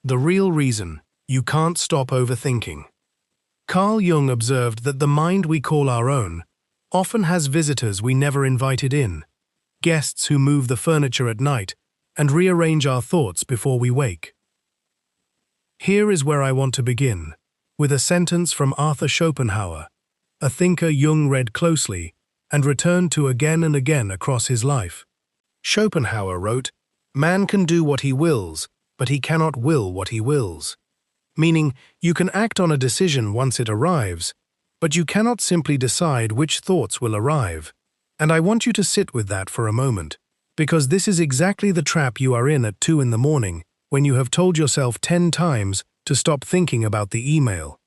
The real reason you can't stop overthinking. Carl Jung observed that the mind we call our own often has visitors we never invited in, guests who move the furniture at night and rearrange our thoughts before we wake. Here is where I want to begin, with a sentence from Arthur Schopenhauer, a thinker Jung read closely and returned to again and again across his life. Schopenhauer wrote, "Man can do what he wills, but he cannot will what he wills." Meaning, you can act on a decision once it arrives, but you cannot simply decide which thoughts will arrive. And I want you to sit with that for a moment, because this is exactly the trap you are in at 2 in the morning when you have told yourself 10 times to stop thinking about the email.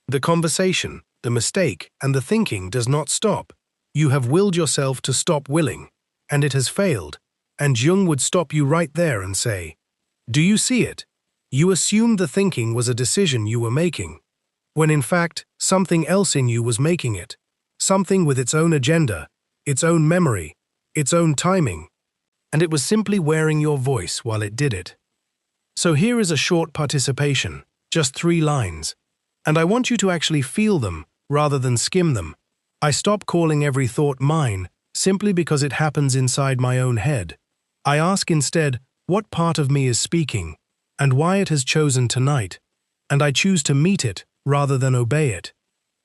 The conversation, the mistake, and the thinking does not stop. You have willed yourself to stop willing, and it has failed. And Jung would stop you right there and say, "Do you see it? You assumed the thinking was a decision you were making, when in fact, something else in you was making it, something with its own agenda, its own memory, its own timing, and it was simply wearing your voice while it did it." So here is a short participation, just 3 lines, and I want you to actually feel them rather than skim them. I stop calling every thought mine simply because it happens inside my own head. I ask instead what part of me is speaking and why it has chosen tonight, and I choose to meet it rather than obey it.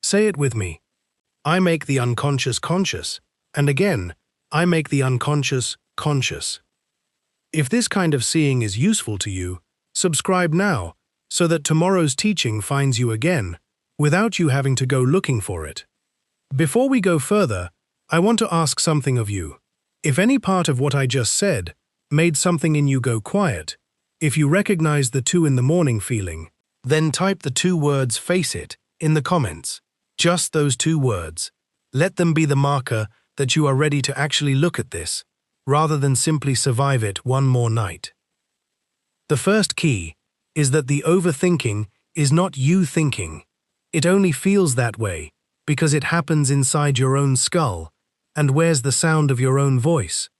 Say it with me. I make the unconscious conscious, and again, I make the unconscious conscious. If this kind of seeing is useful to you, subscribe now so that tomorrow's teaching finds you again, without you having to go looking for it. Before we go further, I want to ask something of you. If any part of what I just said made something in you go quiet, if you recognize the 2 in the morning feeling, then type the 2 words "face it" in the comments. Just those 2 words. Let them be the marker that you are ready to actually look at this, rather than simply survive it one more night. The first key is that the overthinking is not you thinking. It only feels that way because it happens inside your own skull and wears the sound of your own voice.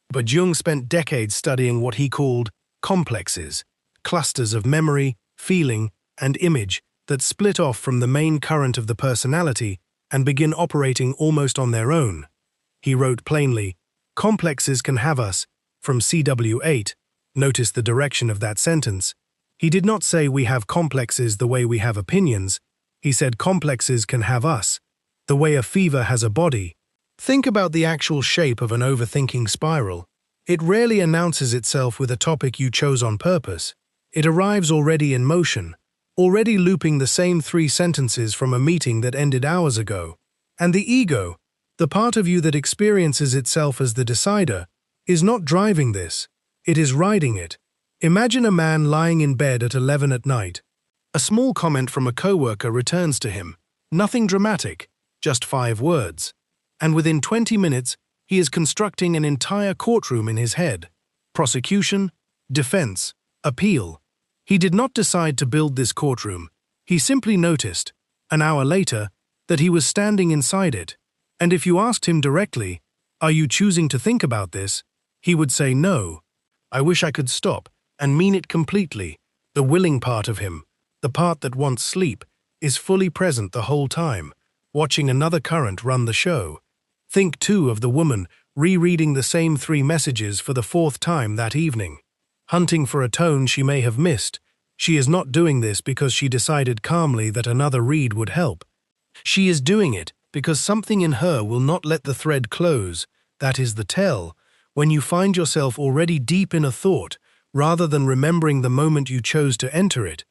But Jung spent decades studying what he called complexes, clusters of memory, feeling, and image that split off from the main current of the personality and begin operating almost on their own. He wrote plainly, "Complexes can have us," from CW8. Notice the direction of that sentence. He did not say we have complexes the way we have opinions. He said complexes can have us, the way a fever has a body. Think about the actual shape of an overthinking spiral. It rarely announces itself with a topic you chose on purpose. It arrives already in motion, already looping the same 3 sentences from a meeting that ended hours ago. And the ego, the part of you that experiences itself as the decider, is not driving this. It is riding it. Imagine a man lying in bed at 11 at night. A small comment from a coworker returns to him. Nothing dramatic, just 5 words. And within 20 minutes, he is constructing an entire courtroom in his head. Prosecution, defense, appeal. He did not decide to build this courtroom. He simply noticed, an hour later, that he was standing inside it. And if you asked him directly, "Are you choosing to think about this?" he would say no. I wish I could stop and mean it completely. The willing part of him, the part that wants sleep, is fully present the whole time, watching another current run the show. Think too of the woman rereading the same 3 messages for the 4th time that evening. Hunting for a tone she may have missed. She is not doing this because she decided calmly that another read would help. She is doing it because something in her will not let the thread close. That is the tell. When you find yourself already deep in a thought, rather than remembering the moment you chose to enter it,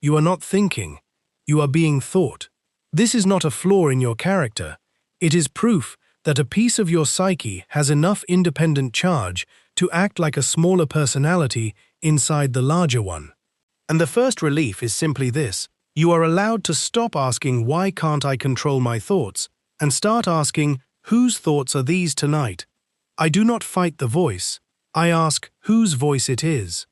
you are not thinking, you are being thought. This is not a flaw in your character. It is proof that a piece of your psyche has enough independent charge to act like a smaller personality inside the larger one. And the first relief is simply this. You are allowed to stop asking, "Why can't I control my thoughts?" and start asking, "Whose thoughts are these tonight?" I do not fight the voice. I ask whose voice it is.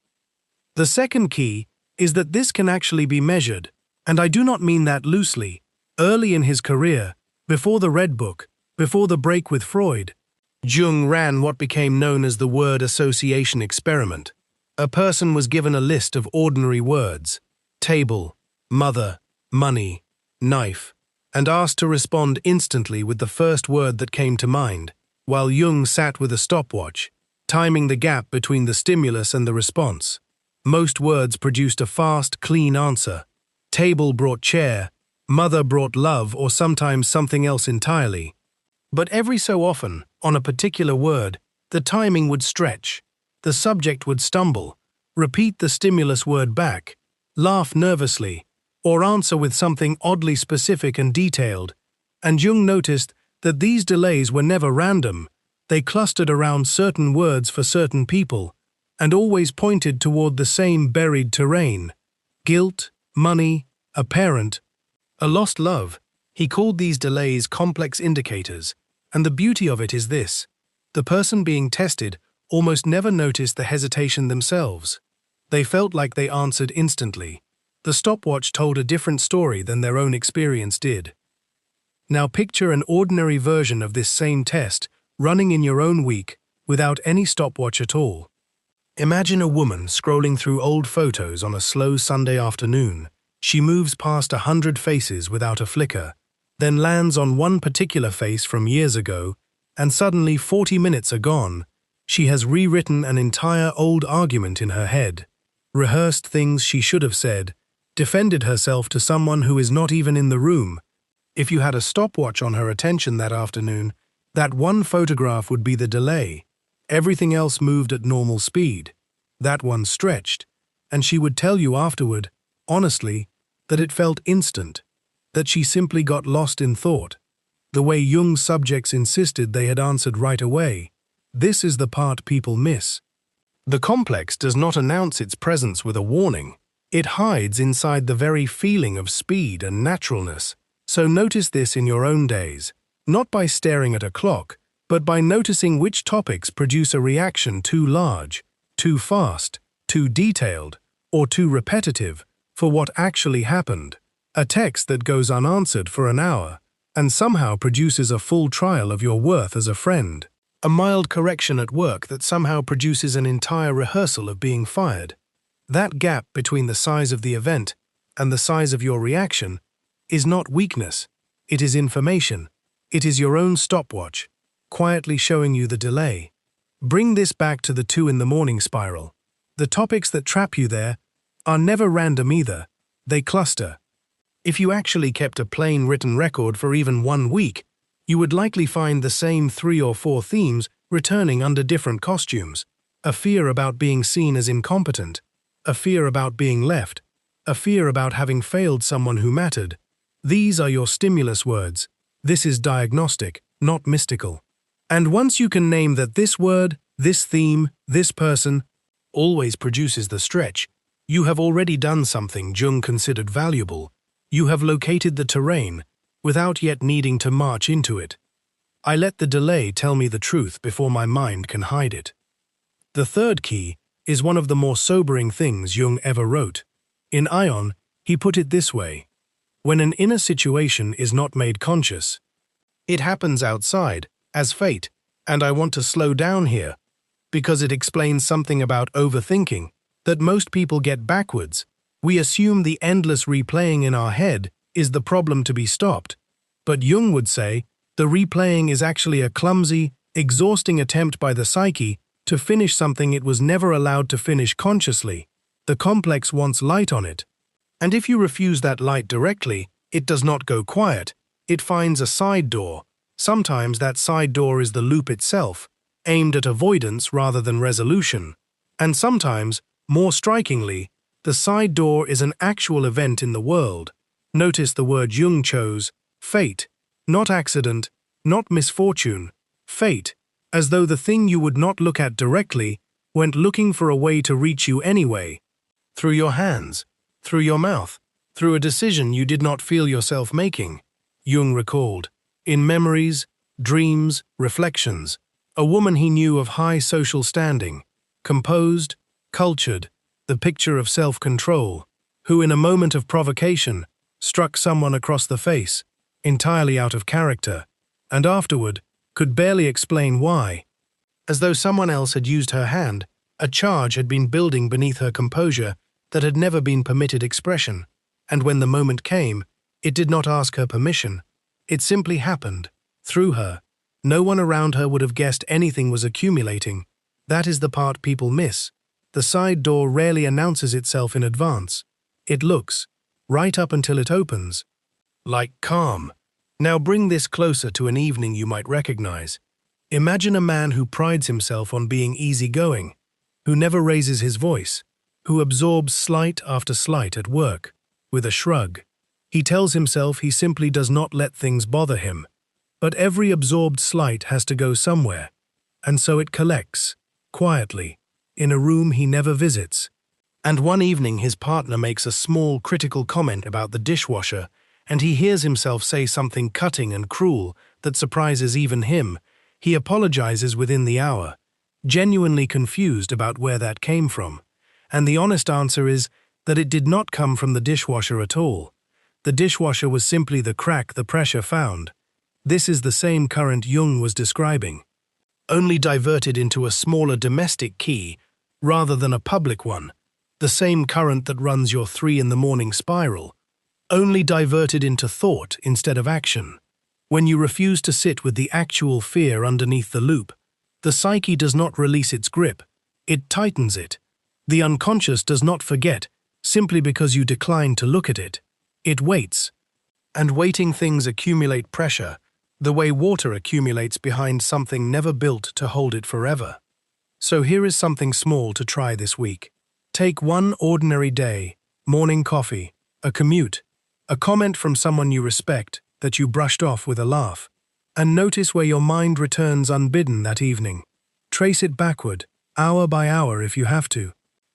The second key is that this can actually be measured, and I do not mean that loosely. Early in his career, before the Red Book, before the break with Freud, Jung ran what became known as the word association experiment. A person was given a list of ordinary words: table, mother, money, knife, and asked to respond instantly with the first word that came to mind, while Jung sat with a stopwatch, timing the gap between the stimulus and the response. Most words produced a fast, clean answer. Table brought chair, mother brought love, or sometimes something else entirely. But every so often, on a particular word, the timing would stretch. The subject would stumble, repeat the stimulus word back, laugh nervously, or answer with something oddly specific and detailed. And Jung noticed that these delays were never random. They clustered around certain words for certain people, and always pointed toward the same buried terrain: guilt, money, a parent, a lost love. He called these delays complex indicators, and the beauty of it is this: the person being tested almost never noticed the hesitation themselves. They felt like they answered instantly. The stopwatch told a different story than their own experience did. Now picture an ordinary version of this same test running in your own week without any stopwatch at all. Imagine a woman scrolling through old photos on a slow Sunday afternoon. She moves past 100 faces without a flicker, then lands on one particular face from years ago, and suddenly 40 minutes are gone. She has rewritten an entire old argument in her head, rehearsed things she should have said, defended herself to someone who is not even in the room. If you had a stopwatch on her attention that afternoon, that one photograph would be the delay. Everything else moved at normal speed. That one stretched, and she would tell you afterward, honestly, that it felt instant, that she simply got lost in thought. The way Jung's subjects insisted they had answered right away. This is the part people miss. The complex does not announce its presence with a warning. It hides inside the very feeling of speed and naturalness. So notice this in your own days, not by staring at a clock, but by noticing which topics produce a reaction too large, too fast, too detailed, or too repetitive for what actually happened. A text that goes unanswered for an hour and somehow produces a full trial of your worth as a friend. A mild correction at work that somehow produces an entire rehearsal of being fired. That gap between the size of the event and the size of your reaction is not weakness, it is information. It is your own stopwatch, quietly showing you the delay. Bring this back to the 2 in the morning spiral. The topics that trap you there are never random either, they cluster. If you actually kept a plain written record for even 1 week, you would likely find the same 3 or 4 themes returning under different costumes. A fear about being seen as incompetent, a fear about being left, a fear about having failed someone who mattered. These are your stimulus words. This is diagnostic, not mystical. And once you can name that this word, this theme, this person, always produces the stretch, you have already done something Jung considered valuable. You have located the terrain without yet needing to march into it. I let the delay tell me the truth before my mind can hide it. The third key is one of the more sobering things Jung ever wrote. In Ion, he put it this way: when an inner situation is not made conscious, it happens outside, as fate, and I want to slow down here, because it explains something about overthinking that most people get backwards. We assume the endless replaying in our head is the problem to be stopped, but Jung would say the replaying is actually a clumsy, exhausting attempt by the psyche to finish something it was never allowed to finish consciously. The complex wants light on it. And if you refuse that light directly, it does not go quiet. It finds a side door. Sometimes that side door is the loop itself, aimed at avoidance rather than resolution. And sometimes, more strikingly, the side door is an actual event in the world. Notice the word Jung chose, fate, not accident, not misfortune, fate, as though the thing you would not look at directly went looking for a way to reach you anyway. Through your hands, through your mouth, through a decision you did not feel yourself making. Jung recalled, in memories, dreams, reflections, a woman he knew of high social standing, composed, cultured, the picture of self-control, who in a moment of provocation struck someone across the face, entirely out of character, and afterward could barely explain why. As though someone else had used her hand, A charge had been building beneath her composure that had never been permitted expression, and when the moment came, it did not ask her permission. It simply happened, through her. No one around her would have guessed anything was accumulating. That is the part people miss. The side door rarely announces itself in advance. It looks, right up until it opens. Like calm. Now bring this closer to an evening you might recognize. Imagine a man who prides himself on being easygoing, who never raises his voice, who absorbs slight after slight at work, with a shrug. He tells himself he simply does not let things bother him. But every absorbed slight has to go somewhere, and so it collects, quietly, in a room he never visits. And one evening his partner makes a small, critical comment about the dishwasher, and he hears himself say something cutting and cruel that surprises even him. He apologizes within the hour, genuinely confused about where that came from. And the honest answer is that it did not come from the dishwasher at all. The dishwasher was simply the crack the pressure found. This is the same current Jung was describing, only diverted into a smaller domestic key rather than a public one. The same current that runs your 3 in the morning spiral, only diverted into thought instead of action. When you refuse to sit with the actual fear underneath the loop, the psyche does not release its grip, it tightens it. The unconscious does not forget simply because you decline to look at it. It waits. And waiting things accumulate pressure, the way water accumulates behind something never built to hold it forever. So here is something small to try this week. Take one ordinary day, morning coffee, a commute, a comment from someone you respect that you brushed off with a laugh, and notice where your mind returns unbidden that evening. Trace it backward, hour by hour if you have to,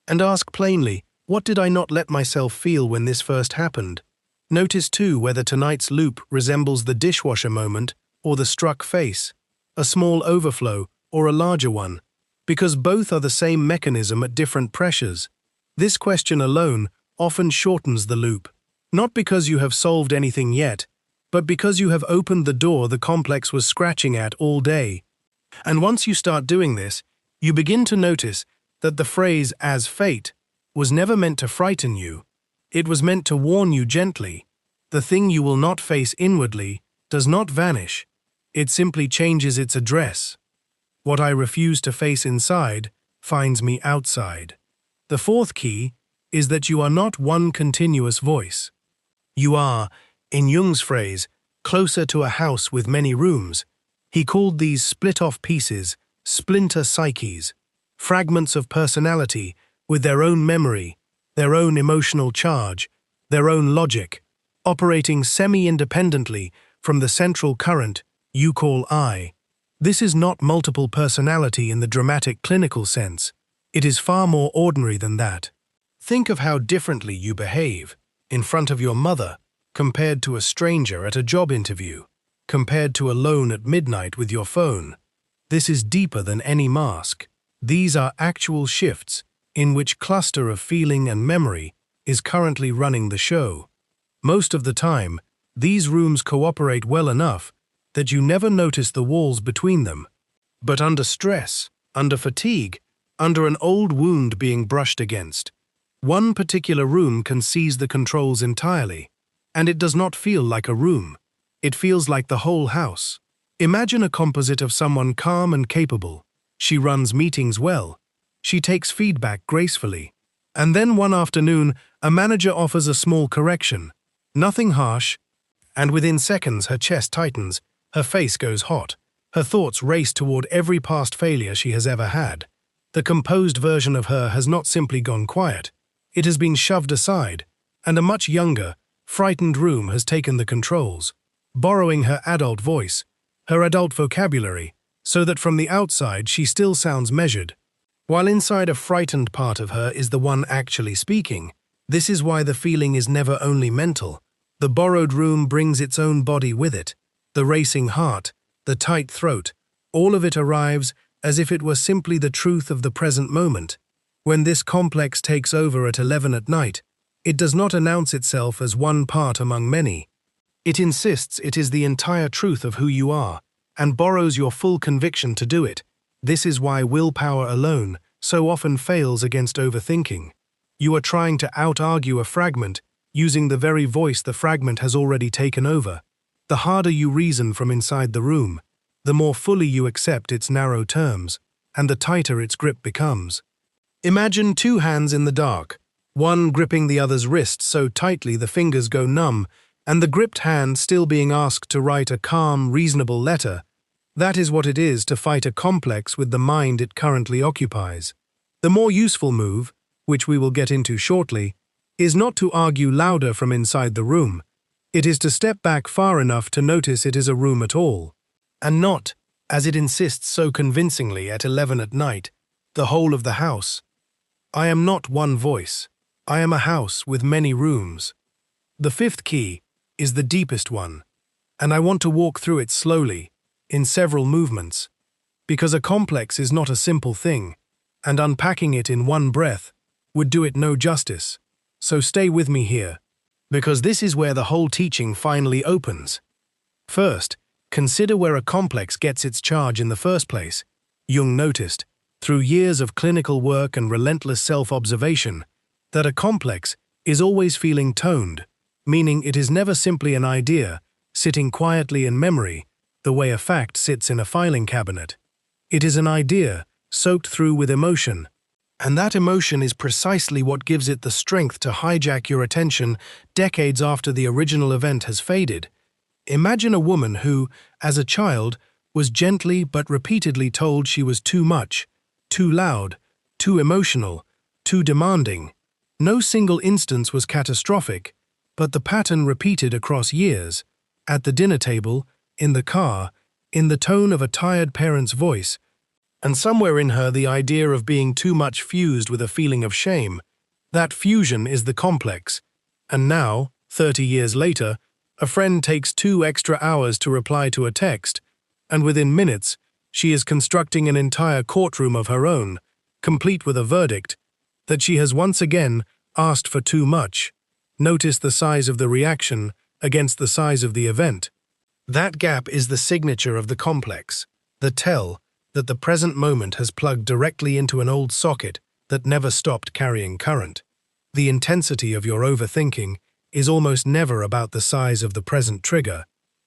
and ask plainly, what did I not let myself feel when this first happened? Notice too whether tonight's loop resembles the dishwasher moment or the struck face, a small overflow or a larger one, because both are the same mechanism at different pressures. This question alone often shortens the loop, not because you have solved anything yet, but because you have opened the door the complex was scratching at all day. And once you start doing this, you begin to notice that the phrase "as fate" was never meant to frighten you. It was meant to warn you gently. The thing you will not face inwardly does not vanish. It simply changes its address. What I refuse to face inside finds me outside. The fourth key is that you are not one continuous voice. You are, in Jung's phrase, closer to a house with many rooms. He called these split-off pieces splinter psyches, fragments of personality with their own memory, their own emotional charge, their own logic, operating semi-independently from the central current you call I. This is not multiple personality in the dramatic clinical sense. It is far more ordinary than that. Think of how differently you behave in front of your mother compared to a stranger at a job interview, compared to alone at midnight with your phone. This is deeper than any mask. These are actual shifts in which cluster of feeling and memory is currently running the show. Most of the time, these rooms cooperate well enough that you never notice the walls between them. But under stress, under fatigue, under an old wound being brushed against, one particular room can seize the controls entirely, and it does not feel like a room. It feels like the whole house. Imagine a composite of someone calm and capable. She runs meetings well. She takes feedback gracefully. And then one afternoon, a manager offers a small correction. Nothing harsh, and within seconds her chest tightens, her face goes hot. Her thoughts race toward every past failure she has ever had. The composed version of her has not simply gone quiet. It has been shoved aside, and a much younger, frightened room has taken the controls, borrowing her adult voice, her adult vocabulary, so that from the outside she still sounds measured, while inside a frightened part of her is the one actually speaking. This is why the feeling is never only mental. The borrowed room brings its own body with it. The racing heart, the tight throat, all of it arrives as if it were simply the truth of the present moment. When this complex takes over at 11 at night, it does not announce itself as one part among many. It insists it is the entire truth of who you are, and borrows your full conviction to do it. This is why willpower alone so often fails against overthinking. You are trying to out-argue a fragment, using the very voice the fragment has already taken over. The harder you reason from inside the room, the more fully you accept its narrow terms, and the tighter its grip becomes. Imagine two hands in the dark, one gripping the other's wrist so tightly the fingers go numb, and the gripped hand still being asked to write a calm, reasonable letter. That is what it is to fight a complex with the mind it currently occupies. The more useful move, which we will get into shortly, is not to argue louder from inside the room. It is to step back far enough to notice it is a room at all, and not, as it insists so convincingly at 11 at night, the whole of the house. I am not one voice. I am a house with many rooms. The fifth key is the deepest one, and I want to walk through it slowly, in several movements, because a complex is not a simple thing, and unpacking it in one breath would do it no justice. So stay with me here, because this is where the whole teaching finally opens. First, consider where a complex gets its charge in the first place. Jung noticed, through years of clinical work and relentless self-observation, that a complex is always feeling toned, meaning it is never simply an idea, sitting quietly in memory, the way a fact sits in a filing cabinet. It is an idea, soaked through with emotion, and that emotion is precisely what gives it the strength to hijack your attention decades after the original event has faded. Imagine a woman who, as a child, was gently but repeatedly told she was too much, too loud, too emotional, too demanding. No single instance was catastrophic, but the pattern repeated across years, at the dinner table, in the car, in the tone of a tired parent's voice, and somewhere in her the idea of being too much fused with a feeling of shame. That fusion is the complex. And now, 30 years later, a friend takes 2 extra hours to reply to a text, and within minutes, she is constructing an entire courtroom of her own, complete with a verdict, that she has once again asked for too much. Notice the size of the reaction against the size of the event. That gap is the signature of the complex, the tell that the present moment has plugged directly into an old socket that never stopped carrying current. The intensity of your overthinking is almost never about the size of the present trigger.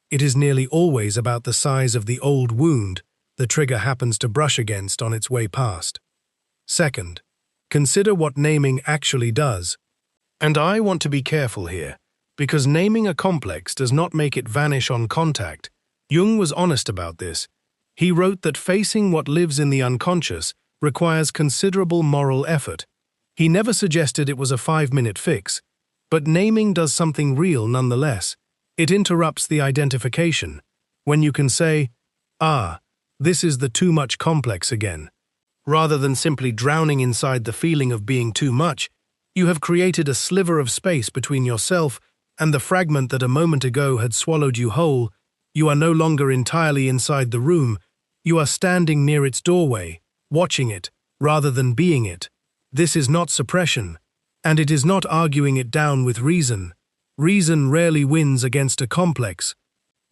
It is nearly always about the size of the old wound the trigger happens to brush against on its way past. Second, consider what naming actually does. And I want to be careful here, because naming a complex does not make it vanish on contact. Jung was honest about this. He wrote that facing what lives in the unconscious requires considerable moral effort. He never suggested it was a 5-minute fix, but naming does something real nonetheless. It interrupts the identification. When you can say, "Ah, this is the too much complex again," rather than simply drowning inside the feeling of being too much, you have created a sliver of space between yourself and the fragment that a moment ago had swallowed you whole. You are no longer entirely inside the room. You are standing near its doorway, watching it, rather than being it. This is not suppression, and it is not arguing it down with reason. Reason rarely wins against a complex,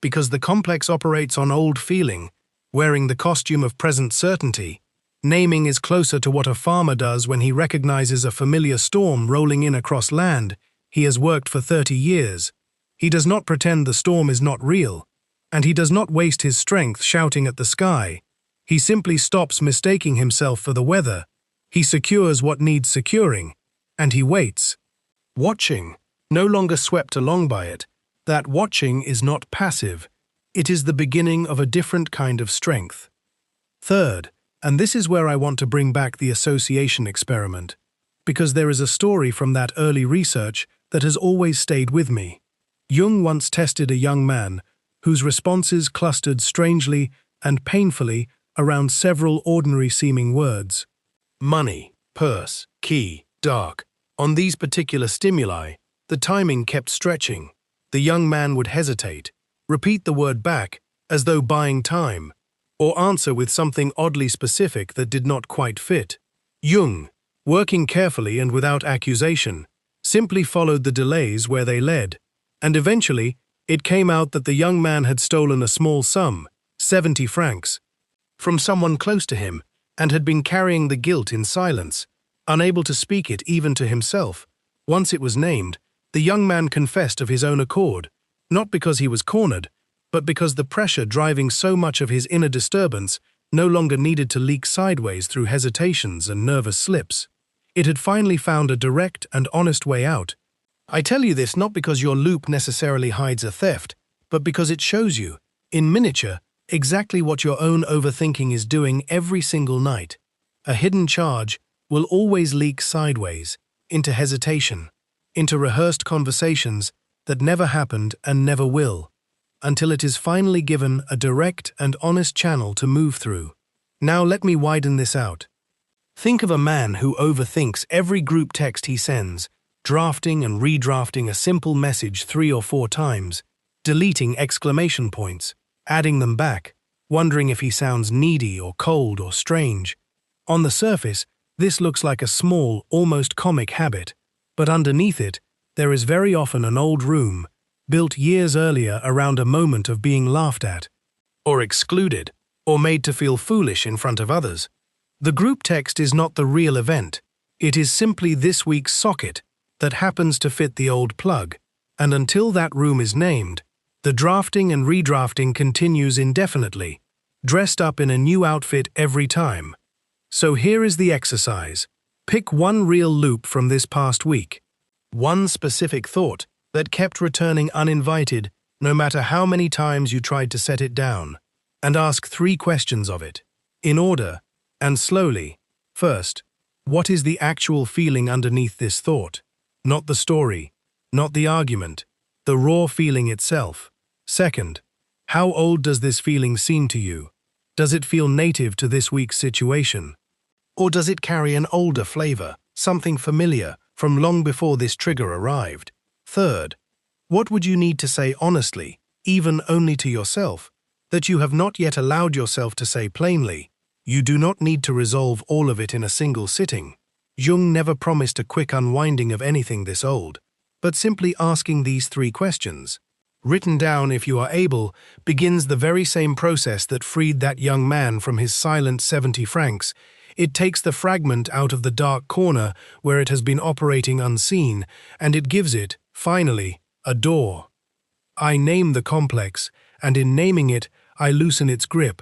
because the complex operates on old feeling, wearing the costume of present certainty. Naming is closer to what a farmer does when he recognizes a familiar storm rolling in across land he has worked for 30 years. He does not pretend the storm is not real, and he does not waste his strength shouting at the sky. He simply stops mistaking himself for the weather. He secures what needs securing, and he waits. Watching, no longer swept along by it. That watching is not passive. It is the beginning of a different kind of strength. Third, and this is where I want to bring back the association experiment, because there is a story from that early research that has always stayed with me. Jung once tested a young man whose responses clustered strangely and painfully around several ordinary-seeming words. Money, purse, key, dark. On these particular stimuli, the timing kept stretching. The young man would hesitate, repeat the word back as though buying time, or answer with something oddly specific that did not quite fit. Jung, working carefully and without accusation, simply followed the delays where they led, and eventually it came out that the young man had stolen a small sum, 70 francs, from someone close to him, and had been carrying the guilt in silence, unable to speak it even to himself. Once it was named, the young man confessed of his own accord, not because he was cornered, but because the pressure driving so much of his inner disturbance no longer needed to leak sideways through hesitations and nervous slips. It had finally found a direct and honest way out. I tell you this not because your loop necessarily hides a theft, but because it shows you, in miniature, exactly what your own overthinking is doing every single night. A hidden charge will always leak sideways, into hesitation, into rehearsed conversations that never happened and never will, until it is finally given a direct and honest channel to move through. Now let me widen this out. Think of a man who overthinks every group text he sends, drafting and redrafting a simple message 3 or 4 times, deleting exclamation points, adding them back, wondering if he sounds needy or cold or strange. On the surface, this looks like a small, almost comic habit, but underneath it, there is very often an old room, built years earlier around a moment of being laughed at, or excluded, or made to feel foolish in front of others. The group text is not the real event. It is simply this week's socket that happens to fit the old plug, and until that room is named, the drafting and redrafting continues indefinitely, dressed up in a new outfit every time. So here is the exercise. Pick one real loop from this past week, one specific thought that kept returning uninvited no matter how many times you tried to set it down, and ask 3 questions of it, in order, and slowly. First, what is the actual feeling underneath this thought? Not the story, not the argument, the raw feeling itself. Second, how old does this feeling seem to you? Does it feel native to this week's situation? Or does it carry an older flavor, something familiar from long before this trigger arrived? Third, what would you need to say honestly, even only to yourself, that you have not yet allowed yourself to say plainly? You do not need to resolve all of it in a single sitting. Jung never promised a quick unwinding of anything this old, but simply asking these 3 questions, written down if you are able, begins the very same process that freed that young man from his silent 70 francs. It takes the fragment out of the dark corner where it has been operating unseen, and it gives it, finally, a door. I name the complex, and in naming it, I loosen its grip.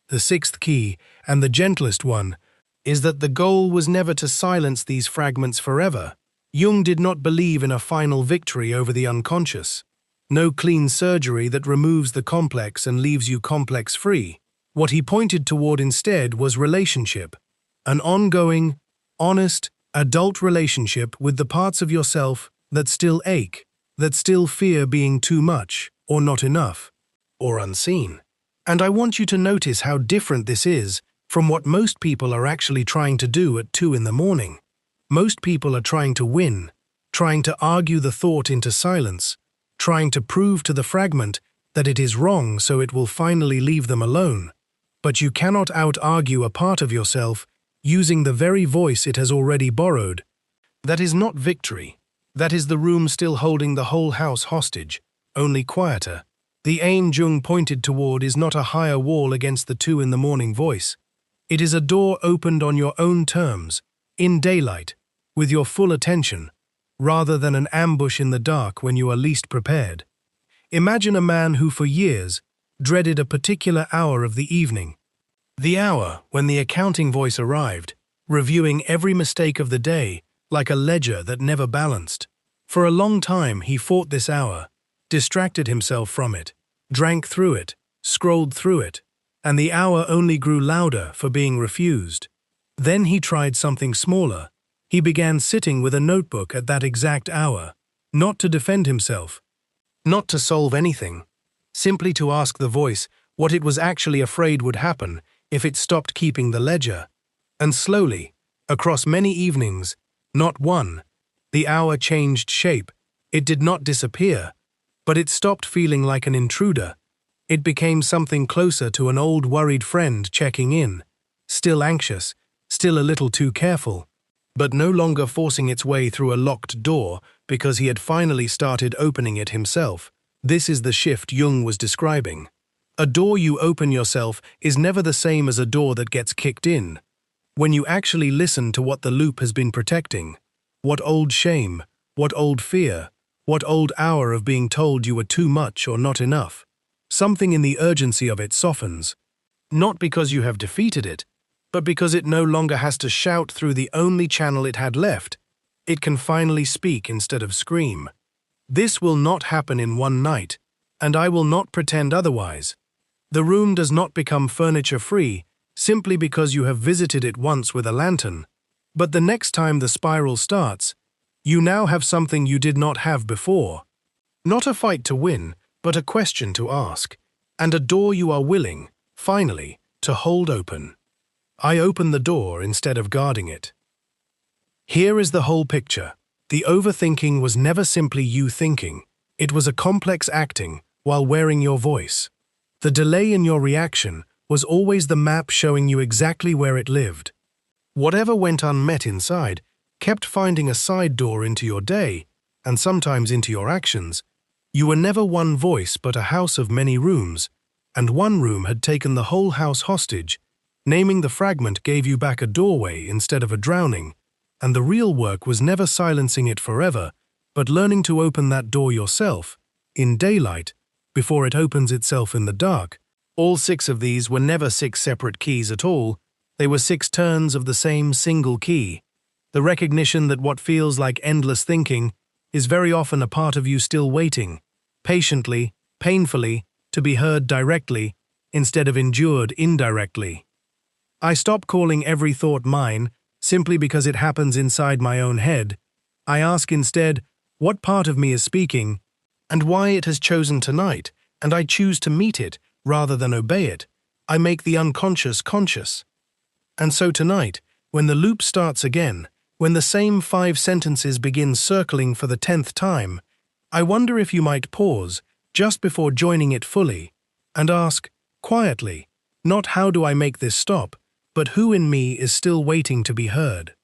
The 6th key, and the gentlest one, is that the goal was never to silence these fragments forever. Jung did not believe in a final victory over the unconscious. No clean surgery that removes the complex and leaves you complex-free. What he pointed toward instead was relationship. An ongoing, honest, adult relationship with the parts of yourself that still ache, that still fear being too much, or not enough, or unseen. And I want you to notice how different this is from what most people are actually trying to do at 2 in the morning. Most people are trying to win, trying to argue the thought into silence, trying to prove to the fragment that it is wrong so it will finally leave them alone. But you cannot out-argue a part of yourself using the very voice it has already borrowed. That is not victory. That is the room still holding the whole house hostage, only quieter. The aim Jung pointed toward is not a higher wall against the 2 in the morning voice. It is a door opened on your own terms, in daylight, with your full attention, rather than an ambush in the dark when you are least prepared. Imagine a man who for years dreaded a particular hour of the evening. The hour when the accounting voice arrived, reviewing every mistake of the day like a ledger that never balanced. For a long time he fought this hour, distracted himself from it, drank through it, scrolled through it, and the hour only grew louder for being refused. Then he tried something smaller. He began sitting with a notebook at that exact hour, not to defend himself, not to solve anything, simply to ask the voice what it was actually afraid would happen if it stopped keeping the ledger. And slowly, across many evenings, not one, the hour changed shape. It did not disappear, but it stopped feeling like an intruder. It became something closer to an old worried friend checking in, still anxious, still a little too careful, but no longer forcing its way through a locked door because he had finally started opening it himself. This is the shift Jung was describing. A door you open yourself is never the same as a door that gets kicked in. When you actually listen to what the loop has been protecting, what old shame, what old fear, what old hour of being told you were too much or not enough, something in the urgency of it softens. Not because you have defeated it, but because it no longer has to shout through the only channel it had left. It can finally speak instead of scream. This will not happen in one night, and I will not pretend otherwise. The room does not become furniture-free simply because you have visited it once with a lantern, but the next time the spiral starts, you now have something you did not have before. Not a fight to win, but a question to ask, and a door you are willing, finally, to hold open. I open the door instead of guarding it. Here is the whole picture. The overthinking was never simply you thinking. It was a complex acting while wearing your voice. The delay in your reaction was always the map showing you exactly where it lived. Whatever went unmet inside kept finding a side door into your day, and sometimes into your actions. You were never one voice but a house of many rooms, and one room had taken the whole house hostage. Naming the fragment gave you back a doorway instead of a drowning, and the real work was never silencing it forever, but learning to open that door yourself, in daylight, before it opens itself in the dark. All 6 of these were never 6 separate keys at all. They were 6 turns of the same single key. The recognition that what feels like endless thinking is very often a part of you still waiting, patiently, painfully, to be heard directly, instead of endured indirectly. I stop calling every thought mine simply because it happens inside my own head. I ask instead, what part of me is speaking, and why it has chosen tonight, and I choose to meet it rather than obey it. I make the unconscious conscious. And so tonight, when the loop starts again, when the same 5 sentences begin circling for the 10th time, I wonder if you might pause just before joining it fully and ask, quietly, not how do I make this stop, but who in me is still waiting to be heard.